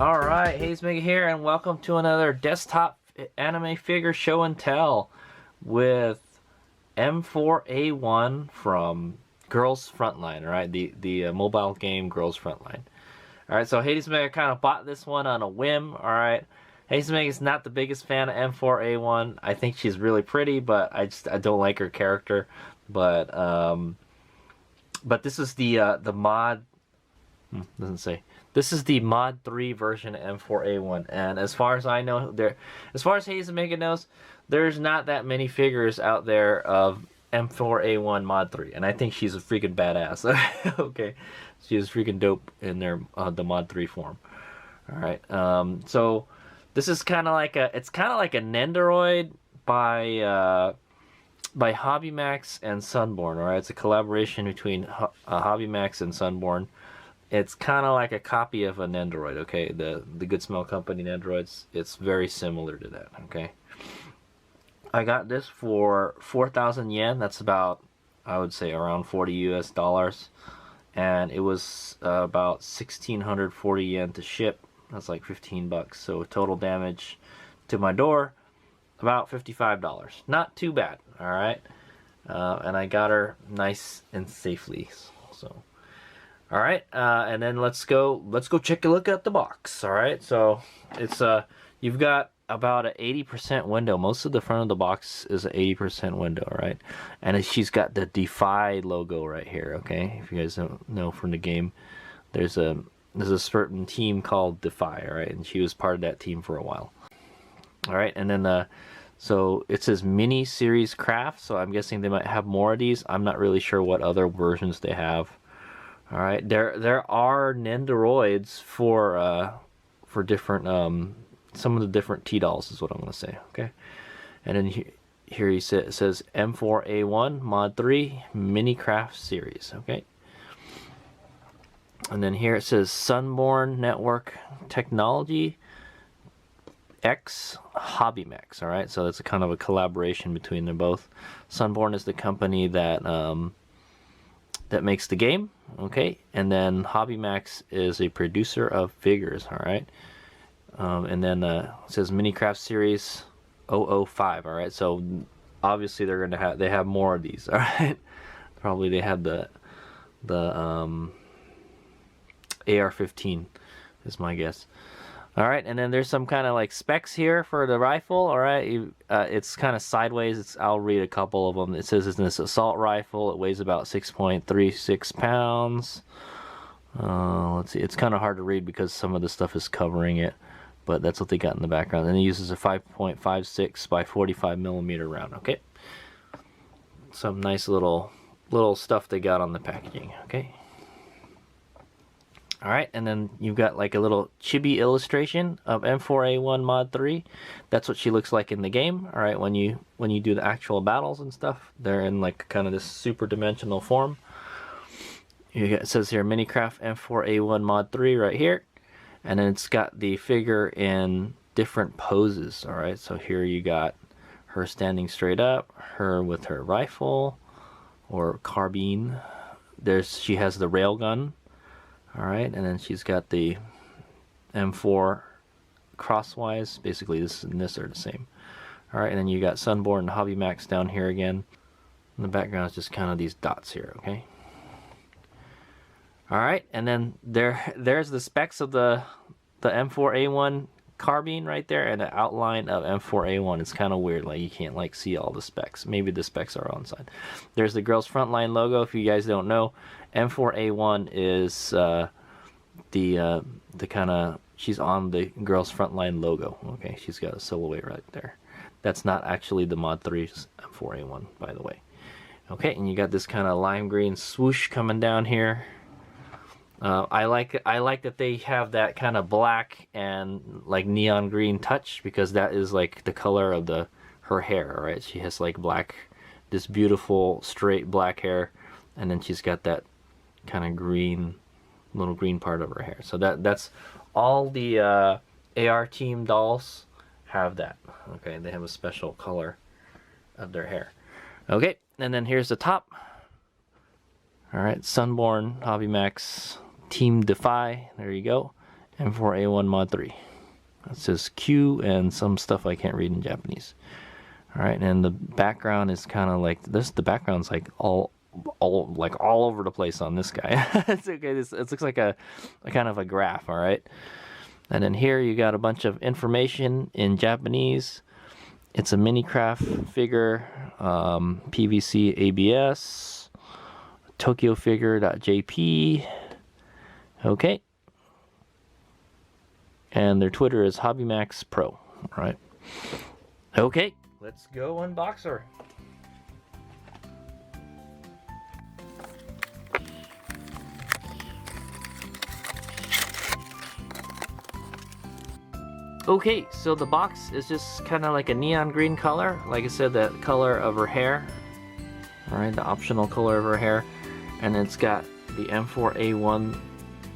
Alright, Hazemega here, and welcome to another desktop anime figure show and tell with M4A1 from Girls Frontline, alright? The mobile game Girls Frontline. Alright, so Hazemega kind of bought this one on a whim, alright? Hazemega is not the biggest fan of M4A1. I think she's really pretty, but I don't like her character. But this is the mod... doesn't say. This is the Mod 3 version of M4A1, and as far as I know, as far as Hazemega knows, there's not that many figures out there of M4A1 Mod 3, and I think she's a freaking badass. Okay, she is freaking dope in their the Mod 3 form. All right, so this is kind of like a Nendoroid by Hobbymax and Sunborn. All right, it's a collaboration between Hobbymax and Sunborn. It's kind of like a copy of a Nendoroid, okay? The Good Smell Company Nendoroids. It's very similar to that, okay? I got this for 4,000 yen. That's about, I would say, around 40 US dollars. And it was about 1,640 yen to ship. That's like 15 bucks. So total damage to my door, about $55. Not too bad, all right? And I got her nice and safely, so... All right, and then let's go check a look at the box. All right, so it's you've got about an 80% window. Most of the front of the box is an 80% window, right? And she's got the Defy logo right here. Okay, if you guys don't know from the game, there's a certain team called Defy, all right, and she was part of that team for a while. All right, and then so it says mini series craft. So I'm guessing they might have more of these. I'm not really sure what other versions they have. All right, there are Nendoroids for different some of the different T-dolls is what I'm gonna say. Okay, and then here it says M4A1 Mod 3 Mini Craft Series. Okay, and then here it says Sunborn Network Technology X Hobbymax. All right, so that's a kind of a collaboration between them both. Sunborn is the company that makes the game, okay, and then Hobbymax is a producer of figures, all right, and then it says Minicraft Series 005, all right, so obviously they're gonna have more of these, all right. Probably they have the AR-15 is my guess. All right, and then there's some kind of like specs here for the rifle. All right, it's kind of sideways. I'll read a couple of them. It says it's an assault rifle. It weighs about 6.36 pounds. Let's see. It's kind of hard to read because some of the stuff is covering it, but that's what they got in the background. And it uses a 5.56 by 45 millimeter round. Okay, some nice little stuff they got on the packaging. Okay. Alright, and then you've got like a little chibi illustration of M4A1 Mod 3. That's what she looks like in the game. Alright, when you do the actual battles and stuff, they're in like kind of this super dimensional form. It says here Minicraft M4A1 Mod 3 right here. And then it's got the figure in different poses. Alright, so here you got her standing straight up, her with her rifle or carbine. She has the railgun. Alright, and then she's got the M4 crosswise. Basically, this and this are the same. Alright, and then you got Sunborn and Hobbymax down here again. In the background is just kind of these dots here, okay? Alright, and then there's the specs of the M4A1 carbine right there, and the outline of M4A1. It's kind of weird, like you can't like see all the specs. Maybe the specs are on side. There's the Girls Frontline logo. If you guys don't know, M4A1 is the kind of, she's on the Girls Frontline logo. Okay, she's got a silhouette right there. That's not actually the Mod 3's M4A1, by the way. Okay, and you got this kind of lime green swoosh coming down here. I like that they have that kind of black and like neon green touch, because that is like the color of her hair. All right, she has like black, this beautiful straight black hair, and then she's got that kind of green, little green part of her hair. So that's all the AR team dolls have that. Okay, they have a special color of their hair. Okay, and then here's the top. All right, Sunborn, Hobbymax, Team Defy. There you go. M4A1 Mod 3. It says Q and some stuff I can't read in Japanese. Alright, and the background is kind of like this. The background's like all over the place on this guy. It's okay. It looks like a kind of a graph. All right, and then here you got a bunch of information in Japanese. It's a Minicraft figure, PVC ABS, TokyoFigure.jp. Okay, and their Twitter is Hobbymax Pro. All right. Okay, let's go unbox her. Okay, so the box is just kind of like a neon green color. Like I said, the color of her hair. Alright, the optional color of her hair. And it's got the M4A1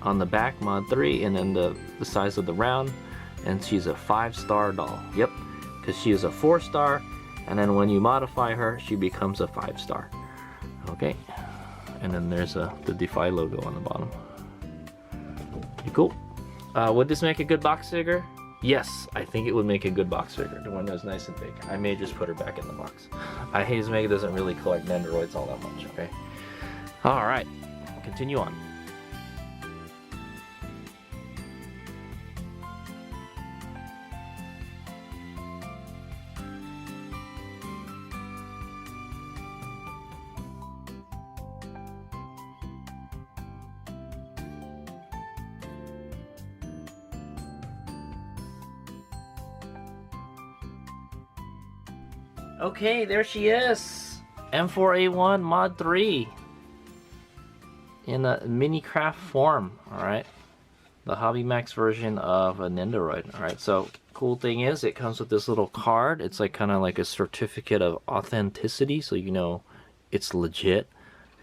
on the back, Mod 3, and then the size of the round. And she's a 5-star doll. Yep, because she is a 4-star. And then when you modify her, she becomes a 5-star. Okay, and then there's the Defy logo on the bottom. Pretty cool. Would this make a good box figure? Yes, I think it would make a good box figure. The one that's nice and big. I may just put her back in the box. Hazemega doesn't really collect Nendoroids all that much, okay? Alright, continue on. Okay, there she is. M4A1 Mod 3 in a Minicraft form. Alright, the Hobbymax version of a Nendoroid. Alright, so cool thing is it comes with this little card. It's like kind of like a certificate of authenticity, so you know it's legit.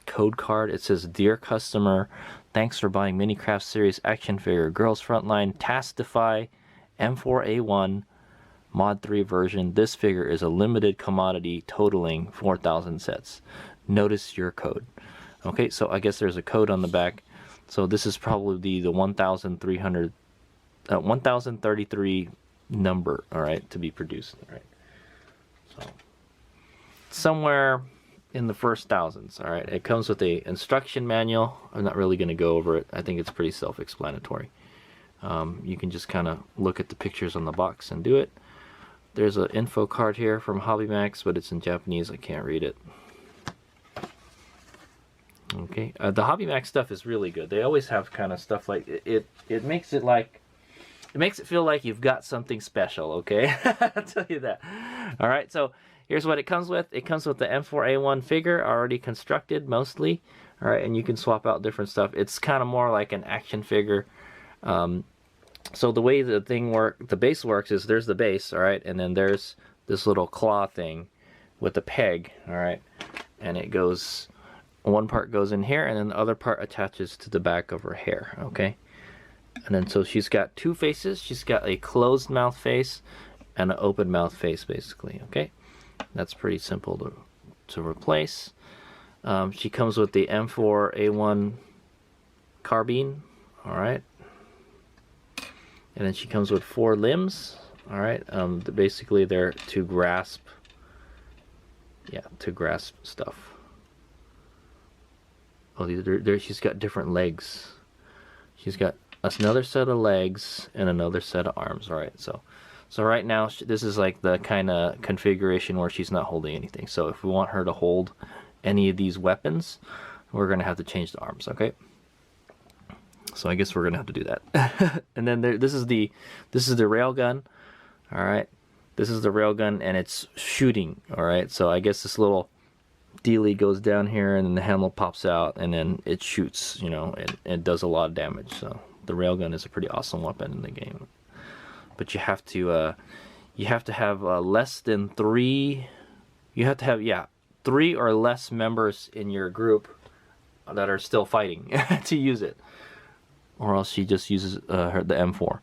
Code card. It says, "Dear customer, thanks for buying Minicraft series action figure Girls Frontline Tastify M4A1 Mod 3 version. This figure is a limited commodity totaling 4,000 sets. Notice your code." Okay, so I guess there's a code on the back. So this is probably the 1033 number, all right, to be produced. All right, so somewhere in the first thousands. All right, it comes with a instruction manual. I'm not really going to go over it. I think it's pretty self-explanatory. You can just kind of look at the pictures on the box and do it. There's an info card here from Hobbymax, but it's in Japanese. I can't read it. Okay, the Hobbymax stuff is really good. They always have kind of stuff like it. It makes it like, it makes it feel like you've got something special. Okay, I'll tell you that. All right, so here's what it comes with. It comes with the M4A1 figure already constructed mostly. All right, and you can swap out different stuff. It's kind of more like an action figure. So the way the base works is there's the base, all right, and then there's this little claw thing with a peg, all right, and it goes, one part goes in here, and then the other part attaches to the back of her hair, okay, and then so she's got two faces. She's got a closed mouth face and an open mouth face, basically, okay. That's pretty simple to replace. She comes with the M4A1 carbine, all right. And then she comes with 4 limbs. All right. Basically, they're to grasp. Yeah, to grasp stuff. Oh, she's got different legs. She's got another set of legs and another set of arms. All right. So right now this is like the kind of configuration where she's not holding anything. So if we want her to hold any of these weapons, we're gonna have to change the arms. Okay. So I guess we're gonna have to do that. And then this is the railgun. All right, this is the railgun, and it's shooting. All right, so I guess this little dealie goes down here, and then the handle pops out, and then it shoots. You know, it does a lot of damage. So the railgun is a pretty awesome weapon in the game. But you have to have less than 3. You have to have 3 or less members in your group that are still fighting to use it. Or else she just uses the M4.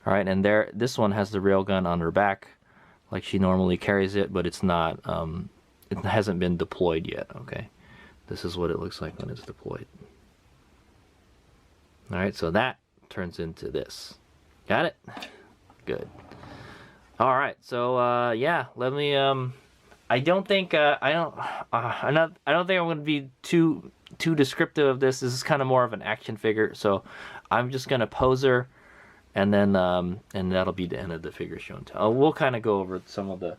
All right, and this one has the railgun on her back, like she normally carries it, but it's not. It hasn't been deployed yet. Okay, this is what it looks like when it's deployed. All right, so that turns into this. Got it? Good. All right. So yeah, let me I don't think I don't think I'm going to be too descriptive of this. This is kind of more of an action figure. So I'm just going to pose her, and then and that'll be the end of the figure show and tell. We'll kind of go over some of the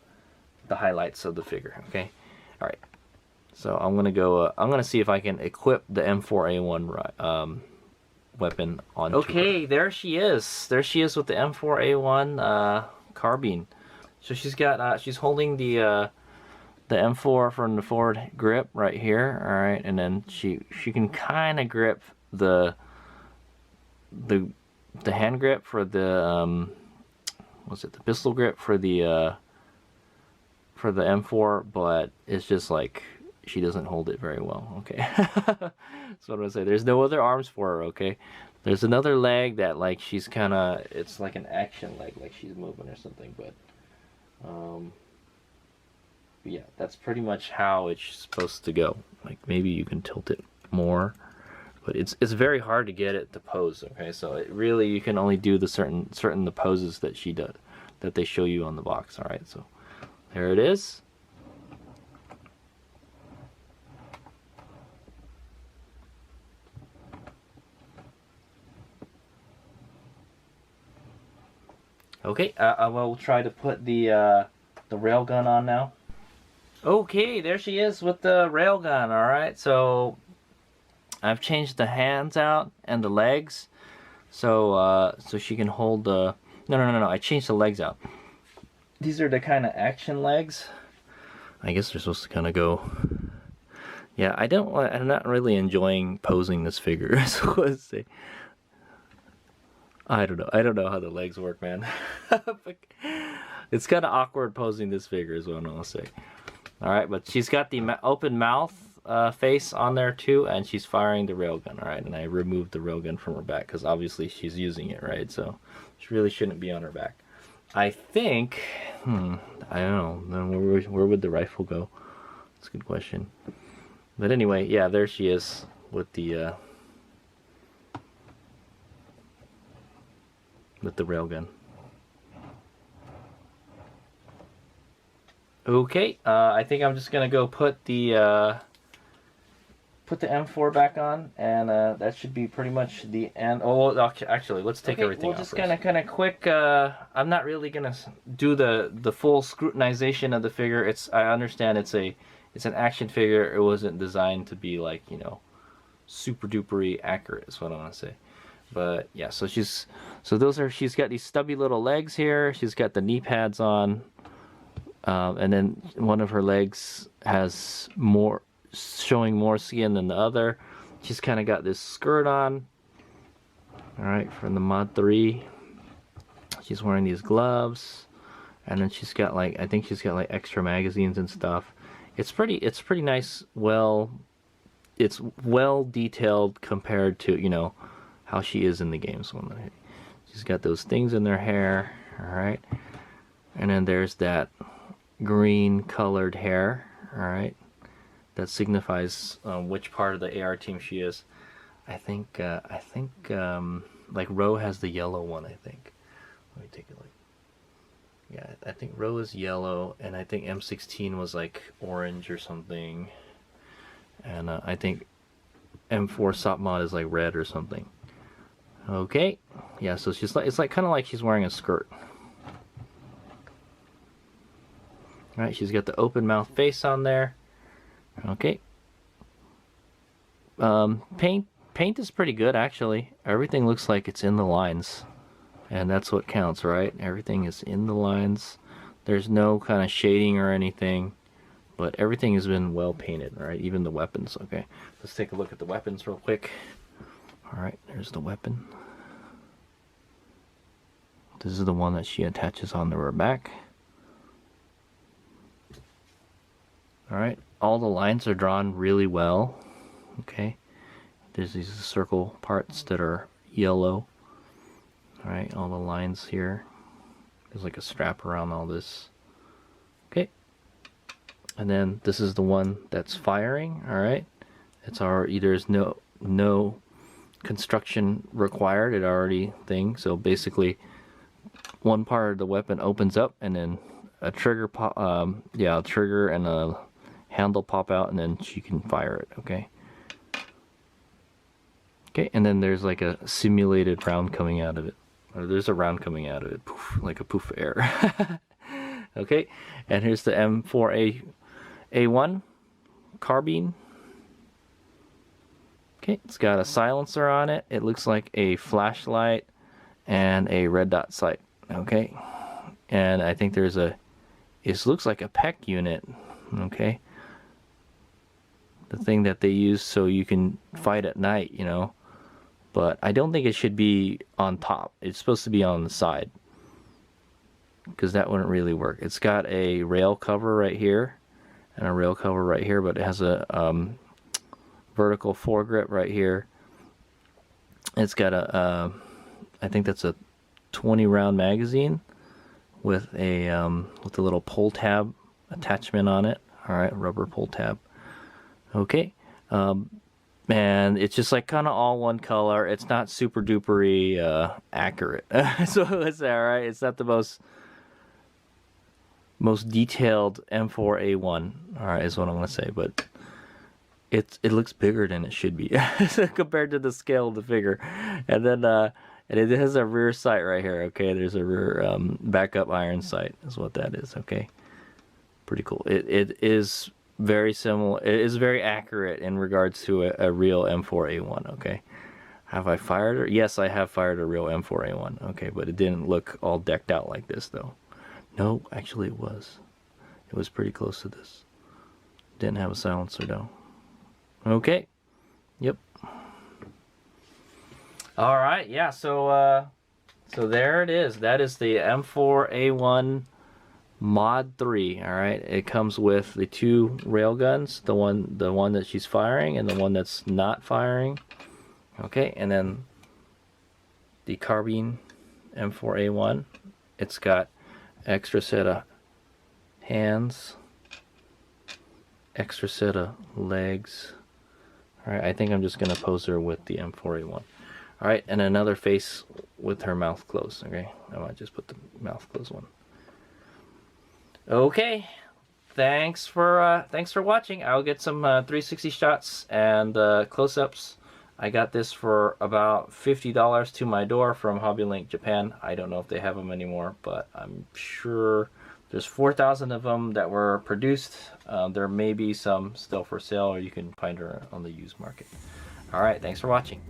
highlights of the figure, okay? All right. So I'm going to go I'm going to see if I can equip the M4A1 weapon on. Okay, there she is. There she is with the M4A1 carbine. So she's got she's holding the M4 from the forward grip right here. All right, and then she can kind of grip the hand grip for the what's it, the pistol grip for the M4, but it's just like she doesn't hold it very well. Okay. That's what I'm gonna say. There's no other arms for her. Okay. There's another leg that like she's kind of, it's like an action leg, like she's moving or something, but yeah, that's pretty much how it's supposed to go. Like maybe you can tilt it more, but it's very hard to get it to pose. Okay, so it really, you can only do the certain the poses that she does, that they show you on the box. All right, so there it is. Okay, I will try to put the railgun on now. Okay, there she is with the railgun. All right, so I've changed the hands out and the legs, so so she can hold the. No. I changed the legs out. These are the kind of action legs. I guess they're supposed to kind of go. Yeah, I'm not really enjoying posing this figure. So let's see. I don't know how the legs work, man. It's kind of awkward posing this figure is what I'm gonna say. All right, but she's got the open mouth face on there too, and she's firing the railgun. All right, and I removed the railgun from her back because obviously she's using it, right? So she really shouldn't be on her back. I think, I don't know. Then where would the rifle go? That's a good question. But anyway, yeah, there she is with the railgun. Okay, I think I'm just gonna go put the M4 back on, and that should be pretty much the end. Oh, actually, let's take everything out. We're just gonna kind of quick. I'm not really gonna do the full scrutinization of the figure. I understand it's an action figure. It wasn't designed to be like, you know, super dupery accurate is what I want to say. But yeah, so she's got these stubby little legs here. She's got the knee pads on, and then one of her legs has showing more skin than the other. She's kind of got this skirt on. All right, from the Mod 3. She's wearing these gloves, and then she's got like, I think she's got like extra magazines and stuff. It's pretty nice. It's well detailed compared to, you know, how she is in the game. So she's got those things in her hair, all right, and then there's that green colored hair, all right, that signifies which part of the AR team she is. I think like Ro has the yellow one. I think. Let me take a look. Yeah, I think Ro is yellow, and I think M16 was like orange or something, and I think M4 Sop Mod is like red or something. Okay, yeah, so she's like, it's like kind of like she's wearing a skirt. All right, she's got the open mouth face on there. Okay. Paint is pretty good actually. Everything looks like it's in the lines, and that's what counts, right? Everything is in the lines. There's no kind of shading or anything, but everything has been well painted, right? Even the weapons. Okay, let's take a look at the weapons real quick. Alright, there's the weapon. This is the one that she attaches onto her back. Alright, all the lines are drawn really well. Okay, there's these circle parts that are yellow. Alright, all the lines here. There's like a strap around all this. Okay, and then this is the one that's firing. Alright, it's already, there's no construction required. It already thing. So basically one part of the weapon opens up, and then a trigger pop, a trigger and a handle pop out, and then she can fire it. Okay. Okay, and then there's like a simulated round coming out of it. Or there's a round coming out of it, poof, like a poof of air. Okay, and here's the M4A1 carbine. Okay, it's got a silencer on it. It looks like a flashlight and a red dot sight. Okay, and I think there's a, it looks like a PEC unit. Okay, the thing that they use so you can fight at night, you know. But I don't think it should be on top. It's supposed to be on the side, because that wouldn't really work. It's got a rail cover right here and a rail cover right here, but it has a vertical foregrip right here. It's got a I think that's a 20 round magazine with a little pull tab attachment on it. All right, rubber pull tab. Okay. And it's just like kind of all one color. It's not super dupery accurate. So it's alright. It's not the most detailed M4A1. Alright, is what I'm gonna say, but it looks bigger than it should be compared to the scale of the figure. And then and it has a rear sight right here. Okay, there's a rear backup iron sight is what that is. Okay, pretty cool. It is very similar. It is very accurate in regards to a real M4A1. Okay, have I fired her? Yes, I have fired a real M4A1. Okay, but it didn't look all decked out like this though. No, actually it was. It was pretty close to this. Didn't have a silencer though. Okay. Yep. All right. Yeah. So there it is. That is the M4A1 Mod 3. All right, it comes with the two railguns, the one that she's firing and the one that's not firing. Okay, and then the carbine M4A1. It's got extra set of hands, extra set of legs. All right, I think I'm just gonna pose her with the M4A1. All right, and another face with her mouth closed. Okay, I might just put the mouth closed one. Okay, thanks for watching. I'll get some 360 shots and close-ups. I got this for about $50 to my door from Hobbylink Japan. I don't know if they have them anymore, but I'm sure there's 4,000 of them that were produced. There may be some still for sale, or you can find her on the used market. All right, thanks for watching.